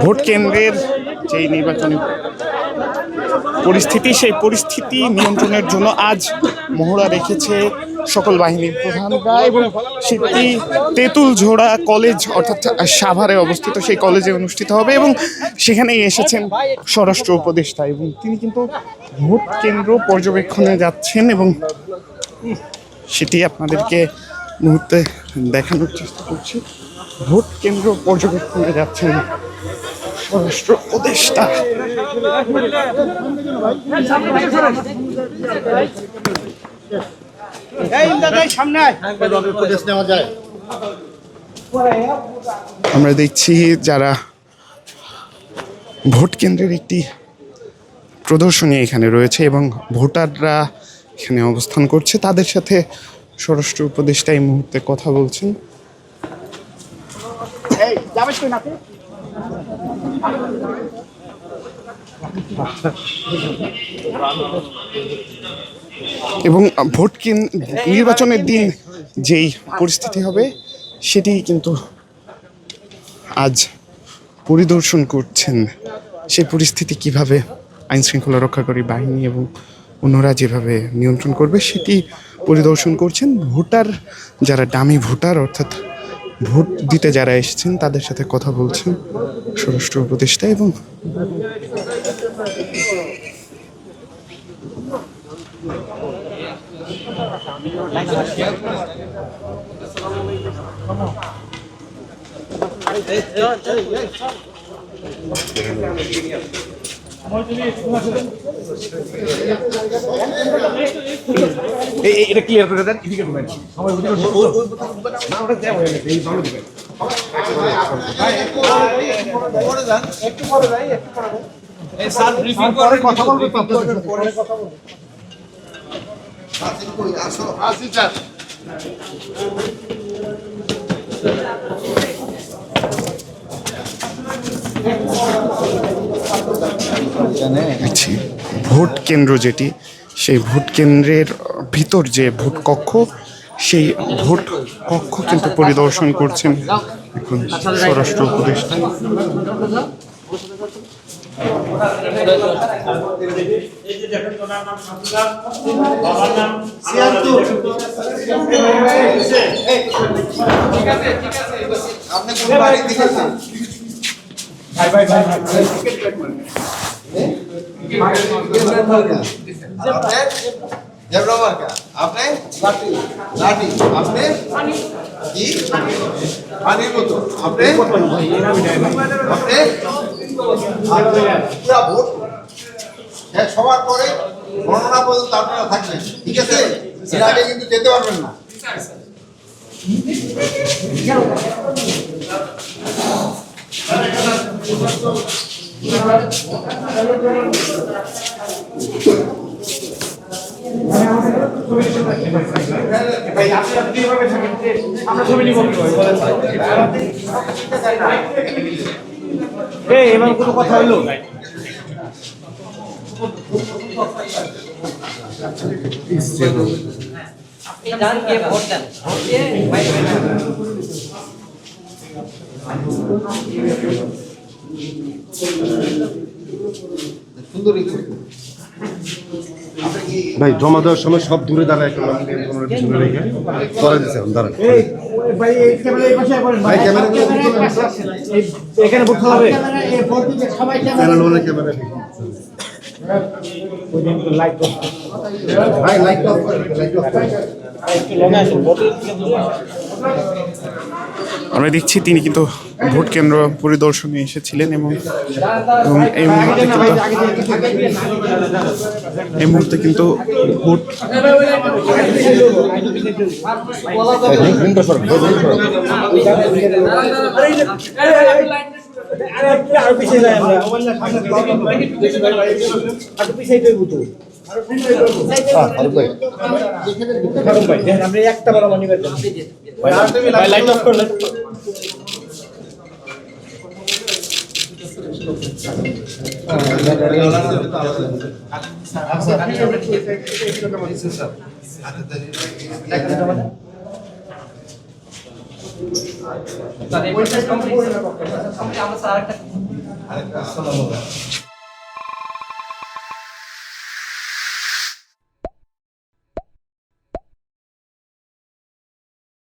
Vote কেন্দ্রের যে নির্বাচনী পরিস্থিতি, সেই পরিস্থিতি নিয়ন্ত্রণের জন্য আজ মহড়া রেখেছে সকল বাহিনীর প্রধানরা এবং সেটি তেঁতুলঝোড়া কলেজ অর্থাৎ সাভারে অবস্থিত সেই কলেজে অনুষ্ঠিত হবে এবং সেখানেই এসেছেন স্বরাষ্ট্র উপদেষ্টা এবং তিনি কিন্তু ভোট কেন্দ্র পর্যবেক্ষণে যাচ্ছেন এবং সেটি আপনাদেরকে মুহূর্তে দেখানোর চেষ্টা করছি। ভোট কেন্দ্র পর্যবেক্ষণে যাচ্ছেন স্বরাষ্ট্র উপদেষ্টা। আমরা দেখছি যারা ভোট কেন্দ্রের একটি প্রদর্শনী এখানে রয়েছে এবং ভোটাররা এখানে অবস্থান করছে, তাদের সাথে স্বরাষ্ট্র উপদেষ্টা এই মুহূর্তে কথা বলছেন। এবং ভোট নির্বাচনের দিন যেই পরিস্থিতি হবে সেটি কিন্তু আজ পরিদর্শন করছেন। সেই পরিস্থিতি কিভাবে আইন শৃঙ্খলা রক্ষাকারী বাহিনী এবং অন্যরা যেভাবে নিয়ন্ত্রণ করবে সেটি পরিদর্শন করছেন। ভোটার যারা ডামি ভোটার অর্থাৎ ভোট দিতে যারা এসেছেন তাদের সাথে কথা বলছেন স্বরাষ্ট্র উপদেষ্টা এবং এটা ক্লিয়ার করে দেন, এদিকে ঢুকেন সবাই ওদিকে না ওটা দেব হয়ে গেছে এই ভালো দিবেন পরে যান একটু পরে যাই একটু পরে এই স্যার ব্রিফিং করে কথা বলবো পরে কথা বলবো আসিন কই আসো আসিন স্যার ভোট কেন্দ্র যেটি, সেই ভোট কেন্দ্রের ভিতর যে ভোট কক্ষ, সেই ভোট কক্ষ কিন্তু পরিদর্শন করছেন এখন স্বরাষ্ট্র উপদেষ্টা। সবার পরে গণনা পর্যন্ত আপনারা থাকবেন, ঠিক আছে? এর আগে কিন্তু যেতে পারবেন না। আমরা ছবি নিব এবার কোনো কথা হইলো ভাই জমা দেওয়ার সময় সব দূরে দাঁড়ায় একটা পিছনে রেখে করে দিচ্ছে দাঁড়ান ভাই এই ক্যামেরা এই পাশে করেন ভাই ক্যামেরা এখানে ভোট হবে এই ভোট দিতে সবাই চ্যানেল ওয়ানে ক্যামেরা ওই দিন লাইট অফ ভাই লাইট অফ করে লাইট অফ করে একটু লং আছে ভোট আমরা দেখছি তিনি কিন্তু ভোট কেন্দ্র পরিদর্শনে এসেছিলেন এবং এই মুহূর্তে কিন্তু ভোট একটা বড় মনে লাইট অফ করলেন স্যার এই প্রসেস কমপ্লিট আমরা স্যার আরেকটা